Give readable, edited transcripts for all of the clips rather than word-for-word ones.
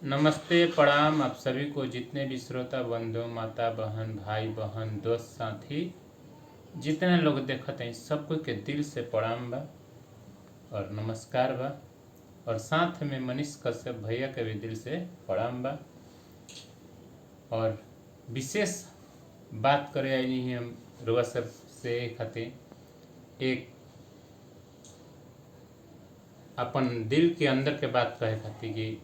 नमस्ते प्रणाम आप सभी को, जितने भी श्रोता बंधु, माता बहन, भाई बहन, दोस्त साथी, जितने लोग देखते हैं सबको के दिल से प्रणाम बा और नमस्कार बा। और साथ में मनीष कश्यप भैया के भी दिल से प्रणाम बा। और विशेष बात करे आई नहीं हम रुआ सब से खातिर एक अपन दिल के अंदर के बात कहे खातिर कि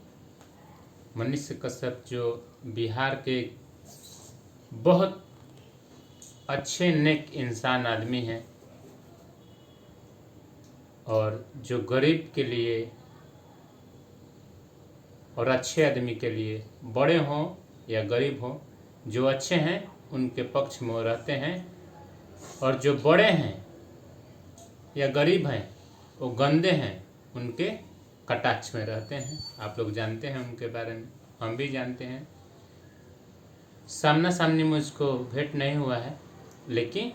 मनीष कश्यप जो बिहार के बहुत अच्छे नेक इंसान आदमी हैं और जो गरीब के लिए और अच्छे आदमी के लिए, बड़े हों या गरीब हों, जो अच्छे हैं उनके पक्ष में रहते हैं और जो बड़े हैं या गरीब हैं वो गंदे हैं उनके कटाक्ष में रहते हैं। आप लोग जानते हैं उनके बारे में, हम भी जानते हैं। सामना सामनी मुझको भेंट नहीं हुआ है, लेकिन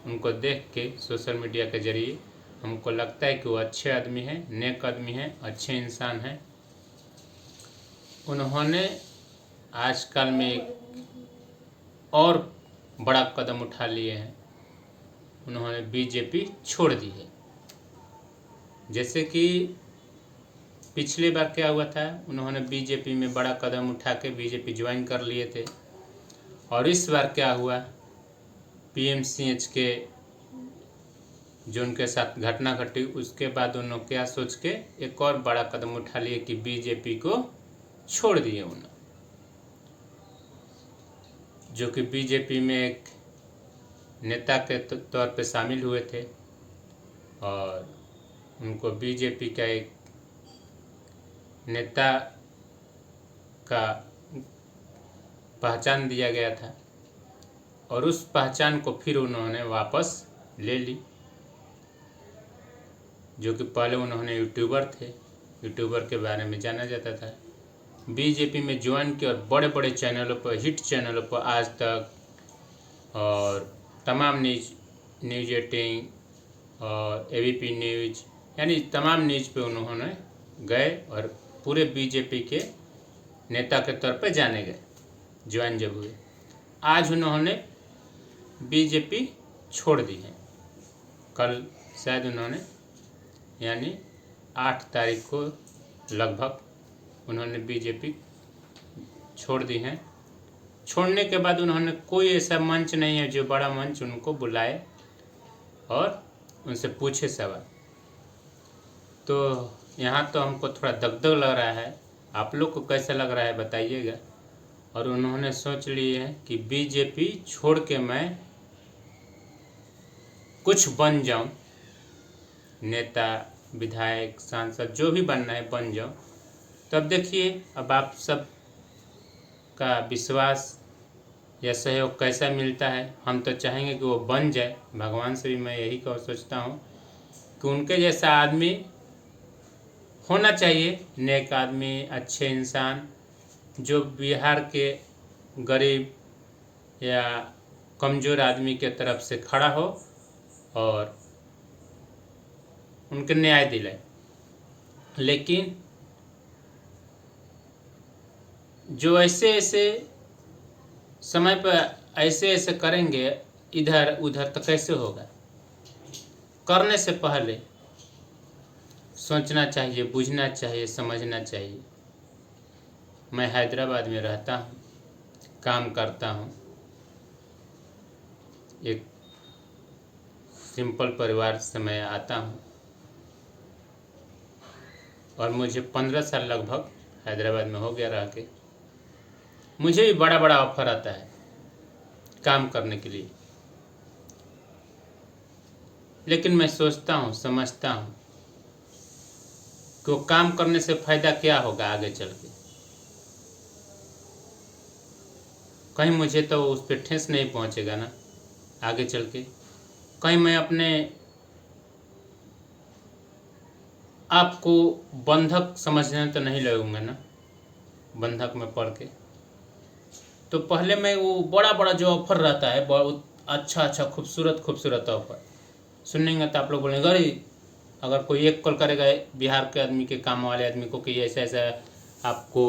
उनको देख के सोशल मीडिया के जरिए हमको लगता है कि वो अच्छे आदमी हैं, नेक आदमी हैं, अच्छे इंसान हैं। उन्होंने आजकल में एक और बड़ा कदम उठा लिए हैं। उन्होंने बीजेपी छोड़ दी है। जैसे कि पिछली बार क्या हुआ था, उन्होंने बीजेपी में बड़ा कदम उठा के बीजेपी ज्वाइन कर लिए थे। और इस बार क्या हुआ, पीएमसीएच के जो उनके साथ घटना घटी उसके बाद उन्होंने क्या सोच के एक और बड़ा कदम उठा लिए कि बीजेपी को छोड़ दिए उन्होंने, जो कि बीजेपी में एक नेता के तौर पे शामिल हुए थे और उनको बीजेपी का एक नेता का पहचान दिया गया था और उस पहचान को फिर उन्होंने वापस ले ली। जो कि पहले उन्होंने यूट्यूबर थे, यूट्यूबर के बारे में जाना जाता था। बीजेपी में ज्वाइन किया और बड़े बड़े चैनलों पर, हिट चैनलों पर, आज तक और तमाम न्यूज 18 और एबीपी न्यूज, यानी तमाम न्यूज पे उन्होंने गए और पूरे बीजेपी के नेता के तौर पे जाने गए ज्वाइन जब हुए। आज उन्होंने बीजेपी छोड़ दी है। कल शायद उन्होंने, यानी 8 तारीख को लगभग उन्होंने बीजेपी छोड़ दी है। छोड़ने के बाद उन्होंने कोई ऐसा मंच नहीं है जो बड़ा मंच उनको बुलाए और उनसे पूछे सवाल। तो यहाँ तो हमको थोड़ा दगदग लग रहा है, आप लोग को कैसा लग रहा है बताइएगा। और उन्होंने सोच लिए है कि बीजेपी छोड़ के मैं कुछ बन जाऊं, नेता, विधायक, सांसद, जो भी बनना है बन जाऊं। तब देखिए अब आप सब का विश्वास या सहयोग कैसा मिलता है। हम तो चाहेंगे कि वो बन जाए, भगवान से भी मैं यही सोचता हूँ कि उनके जैसा आदमी होना चाहिए, नेक आदमी, अच्छे इंसान, जो बिहार के गरीब या कमज़ोर आदमी के तरफ से खड़ा हो और उनके न्याय दिलाए। लेकिन जो ऐसे समय पर ऐसे करेंगे इधर उधर, तो कैसे होगा। करने से पहले सोचना चाहिए, बुझना चाहिए, समझना चाहिए। मैं हैदराबाद में रहता हूँ, काम करता हूँ, एक सिंपल परिवार से मैं आता हूँ और मुझे 15 साल लगभग हैदराबाद में हो गया रह के। मुझे भी बड़ा बड़ा ऑफर आता है काम करने के लिए, लेकिन मैं सोचता हूँ, समझता हूँ कि वो काम करने से फ़ायदा क्या होगा आगे चल के। कहीं मुझे तो उस पर ठेस नहीं पहुँचेगा ना आगे चल के। कहीं मैं अपने आपको बंधक समझने तो नहीं लगूंगा ना, बंधक में पड़ के। तो पहले मैं वो बड़ा बड़ा जो ऑफर रहता है, बहुत अच्छा खूबसूरत ऑफर सुनेंगे तो आप लोग बोलेंगे अरे, अगर कोई एक कॉल करेगा बिहार के आदमी के, काम वाले आदमी को, कि ऐसा आपको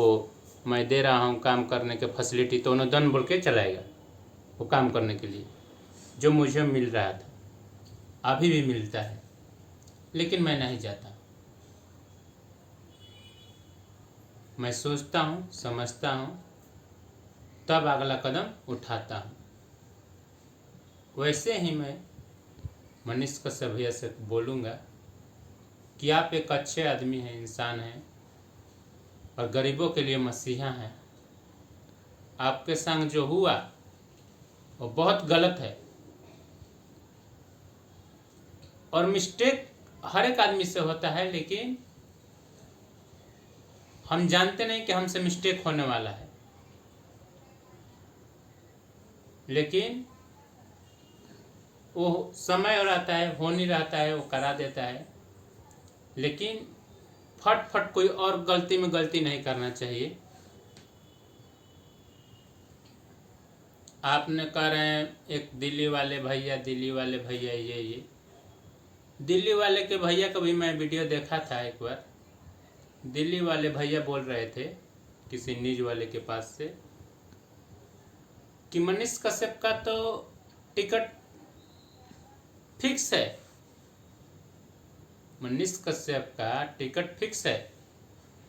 मैं दे रहा हूँ काम करने के फैसिलिटी, तो उन्हें दन बोल के चलाएगा वो काम करने के लिए, जो मुझे मिल रहा था, अभी भी मिलता है, लेकिन मैं नहीं जाता। मैं सोचता हूँ, समझता हूँ, तब अगला कदम उठाता हूँ। वैसे ही मैं मनीष कश्यप भैया से बोलूँगा कि आप एक अच्छे आदमी हैं, इंसान हैं और गरीबों के लिए मसीहा हैं। आपके संग जो हुआ वो बहुत गलत है और मिस्टेक हर एक आदमी से होता है, लेकिन हम जानते नहीं कि हमसे मिस्टेक होने वाला है। लेकिन वो समय और आता है, हो नहीं रहता है, वो करा देता है। लेकिन फट फट कोई और गलती में गलती नहीं करना चाहिए। आपने कह रहे हैं एक दिल्ली वाले भैया ये दिल्ली वाले के भैया का भी मैं वीडियो देखा था एक बार। दिल्ली वाले भैया बोल रहे थे किसी न्यूज वाले के पास से कि मनीष कश्यप का तो टिकट फिक्स है, मनीष कश्यप का टिकट फिक्स है।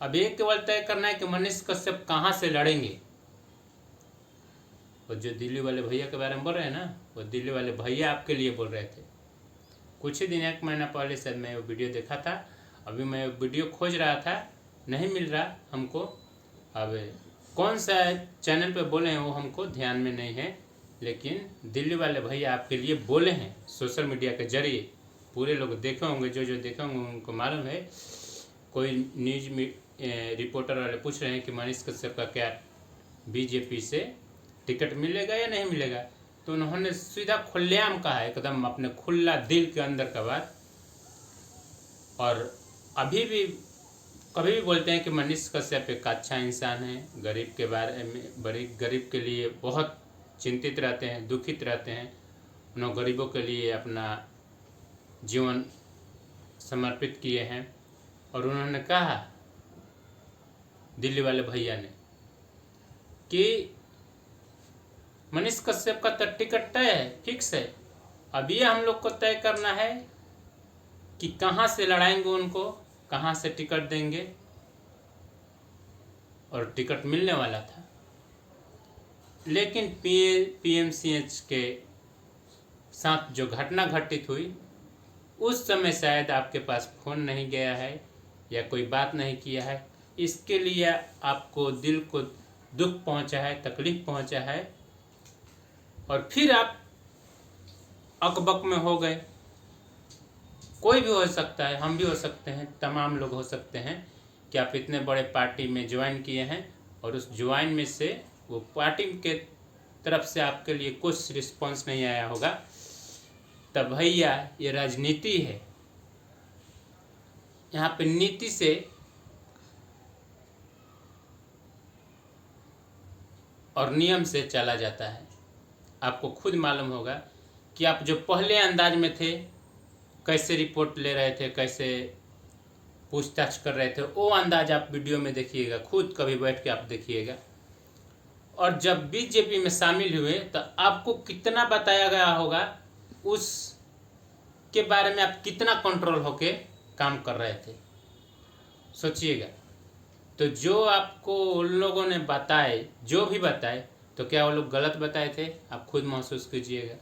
अब ये केवल तय करना है कि मनीष कश्यप कहाँ से लड़ेंगे। वो जो दिल्ली वाले भैया के बारे में बोल रहे हैं ना, वो दिल्ली वाले भैया आपके लिए बोल रहे थे। कुछ ही दिन, 1 महीना पहले शायद मैं वो वीडियो देखा था। अभी मैं वीडियो खोज रहा था, नहीं मिल रहा हमको। अब कौन सा चैनल पे बोले हैं वो हमको ध्यान में नहीं है, लेकिन दिल्ली वाले भैया आपके लिए बोले हैं सोशल मीडिया के जरिए। पूरे लोग देखे होंगे, जो देखे होंगे उनको मालूम है। कोई न्यूज में रिपोर्टर वाले पूछ रहे हैं कि मनीष कश्यप का क्या बीजेपी से टिकट मिलेगा या नहीं मिलेगा, तो उन्होंने सीधा खुलेआम कहा, एकदम अपने खुला दिल के अंदर का बात। और अभी भी कभी भी बोलते हैं कि मनीष कश्यप एक अच्छा इंसान है, गरीब के बारे में, गरीब के लिए बहुत चिंतित रहते हैं, दुखित रहते हैं। उन्होंने गरीबों के लिए अपना जीवन समर्पित किए हैं। और उन्होंने कहा, दिल्ली वाले भैया ने, कि मनीष कश्यप का तो टिकट तय है, फिक्स है। अब ये हम लोग को तय करना है कि कहाँ से लड़ाएंगे उनको, कहाँ से टिकट देंगे। और टिकट मिलने वाला था, लेकिन पीएमसीएच के साथ जो घटना घटित हुई, उस समय शायद आपके पास फ़ोन नहीं गया है या कोई बात नहीं किया है। इसके लिए आपको दिल को दुख पहुंचा है, तकलीफ पहुंचा है, और फिर आप अकबक में हो गए। कोई भी हो सकता है, हम भी हो सकते हैं, तमाम लोग हो सकते हैं कि आप इतने बड़े पार्टी में ज्वाइन किए हैं और उस ज्वाइन में से वो पार्टी के तरफ से आपके लिए कुछ रिस्पॉन्स नहीं आया होगा। तब भैया, ये राजनीति है, यहाँ पे नीति से और नियम से चला जाता है। आपको खुद मालूम होगा कि आप जो पहले अंदाज में थे, कैसे रिपोर्ट ले रहे थे, कैसे पूछताछ कर रहे थे, वो अंदाज आप वीडियो में देखिएगा, खुद कभी बैठ के आप देखिएगा। और जब बीजेपी में शामिल हुए तो आपको कितना बताया गया होगा, उस के बारे में आप कितना कंट्रोल होके काम कर रहे थे, सोचिएगा। तो जो आपको उन लोगों ने बताए, जो भी बताए, तो क्या वो लोग गलत बताए थे? आप खुद महसूस कीजिएगा।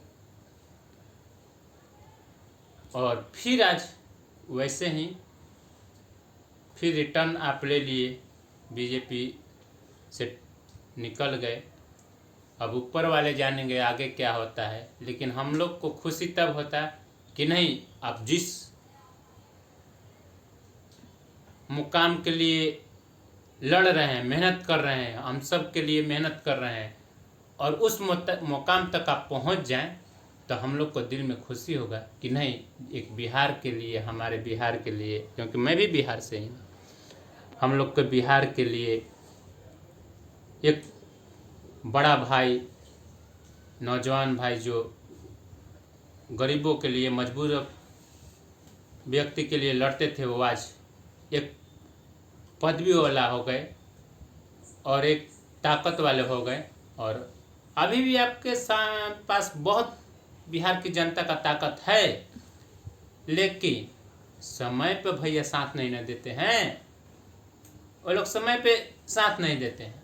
और फिर आज वैसे ही फिर रिटर्न आप ले लिए, बीजेपी से निकल गए। अब ऊपर वाले जानेंगे आगे क्या होता है, लेकिन हम लोग को खुशी तब होता है कि नहीं, आप जिस मुकाम के लिए लड़ रहे हैं, मेहनत कर रहे हैं, हम सब के लिए मेहनत कर रहे हैं, और उस मुकाम तक आप पहुंच जाएं, तो हम लोग को दिल में खुशी होगा कि नहीं, एक बिहार के लिए, हमारे बिहार के लिए, क्योंकि मैं भी बिहार से ही हूँ, हम लोग के बिहार के लिए एक बड़ा भाई, नौजवान भाई जो गरीबों के लिए, मजबूर व्यक्ति के लिए लड़ते थे, वो आज एक पदवी वाला हो गए। और एक ताकत वाले हो गए। और अभी भी आपके पास बहुत बिहार की जनता का ताकत है, लेकिन समय पे भैया साथ नहीं न देते हैं। वो लोग समय पे साथ नहीं देते हैं।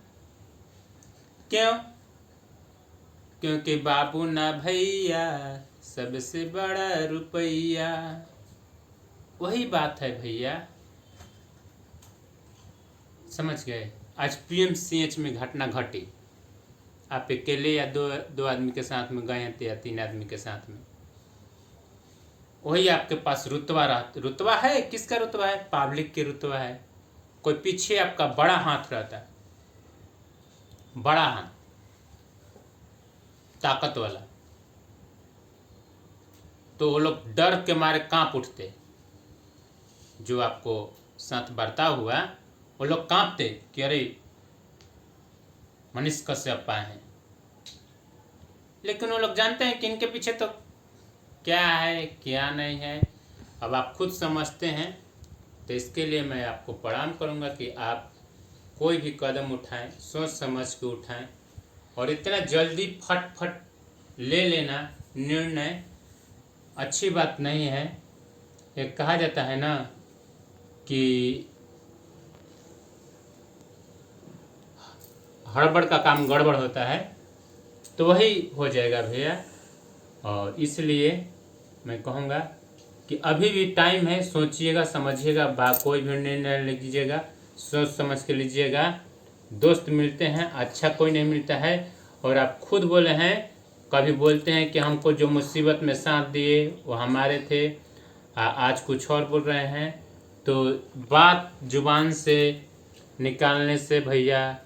क्यों? क्योंकि बाबू ना भैया सबसे बड़ा रुपया। वही बात है भैया, समझ गए। आज पीएमसीएच में घटना घटी, आप अकेले या दो आदमी के साथ में गए थे या 3 आदमी के साथ में, वही आपके पास रुतबा है। किसका रुतबा है? पब्लिक के रुतबा है। कोई पीछे आपका बड़ा हाथ रहता है, बड़ा हाथ, ताकत वाला, तो वो लोग डर के मारे कांप उठते। जो आपको साथ बर्ताव हुआ, वो लोग कांपते कि अरे मनीष कश्यप आए हैं। लेकिन वो लोग जानते हैं कि इनके पीछे तो क्या है क्या नहीं है, अब आप खुद समझते हैं। तो इसके लिए मैं आपको प्रणाम करूंगा कि आप कोई भी कदम उठाएं, सोच समझ के उठाएं। और इतना जल्दी फट ले लेना निर्णय अच्छी बात नहीं है। एक कहा जाता है ना कि हड़बड़ का काम गड़बड़ होता है, तो वही हो जाएगा भैया। और इसलिए मैं कहूँगा कि अभी भी टाइम है, सोचिएगा समझिएगा, कोई भी निर्णय लीजिएगा सोच समझ के लीजिएगा। दोस्त मिलते हैं, अच्छा कोई नहीं मिलता है। और आप खुद बोले हैं, कभी बोलते हैं कि हमको जो मुसीबत में साथ दिए वो हमारे थे, आज कुछ और बोल रहे हैं। तो बात जुबान से निकालने से भैया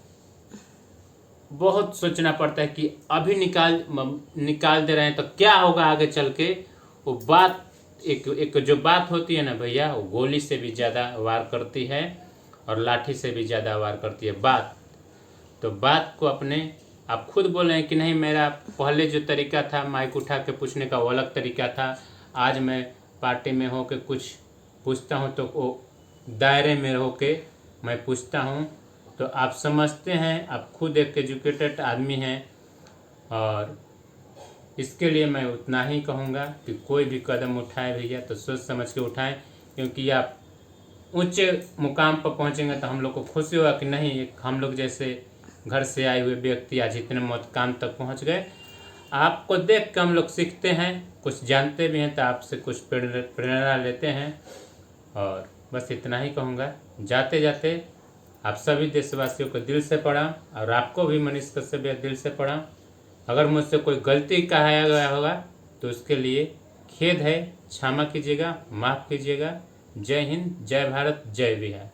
बहुत सोचना पड़ता है कि अभी निकाल दे रहे हैं तो क्या होगा आगे चल के। वो बात एक जो बात होती है ना भैया, वो गोली से भी ज़्यादा वार करती है और लाठी से भी ज़्यादा वार करती है बात। तो बात को अपने आप खुद बोल रहे हैं कि नहीं, मेरा पहले जो तरीका था माइक उठा के पूछने का वो अलग तरीका था। आज मैं पार्टी में हो के कुछ पूछता हूँ तो वो दायरे में हो के मैं पूछता हूँ। तो आप समझते हैं, आप खुद एक एजुकेटेड आदमी हैं। और इसके लिए मैं उतना ही कहूँगा कि कोई भी कदम उठाए भैया तो सोच समझ के उठाएं। क्योंकि आप ऊंचे मुकाम पर पहुंचेंगे तो हम लोग को खुशी होगा कि नहीं, एक हम लोग जैसे घर से आए हुए व्यक्ति आज इतने मुकाम तक पहुंच गए। आपको देख के हम लोग सीखते हैं, कुछ जानते भी हैं, तो आपसे कुछ प्रेरणा लेते हैं। और बस इतना ही कहूँगा। जाते जाते आप सभी देशवासियों को दिल से प्रणाम, और आपको भी मनीष कश्यप दिल से प्रणाम। अगर मुझसे कोई गलती कहा गया होगा तो उसके लिए खेद है, क्षमा कीजिएगा, माफ़ कीजिएगा। जय हिंद, जय भारत, जय बिहार।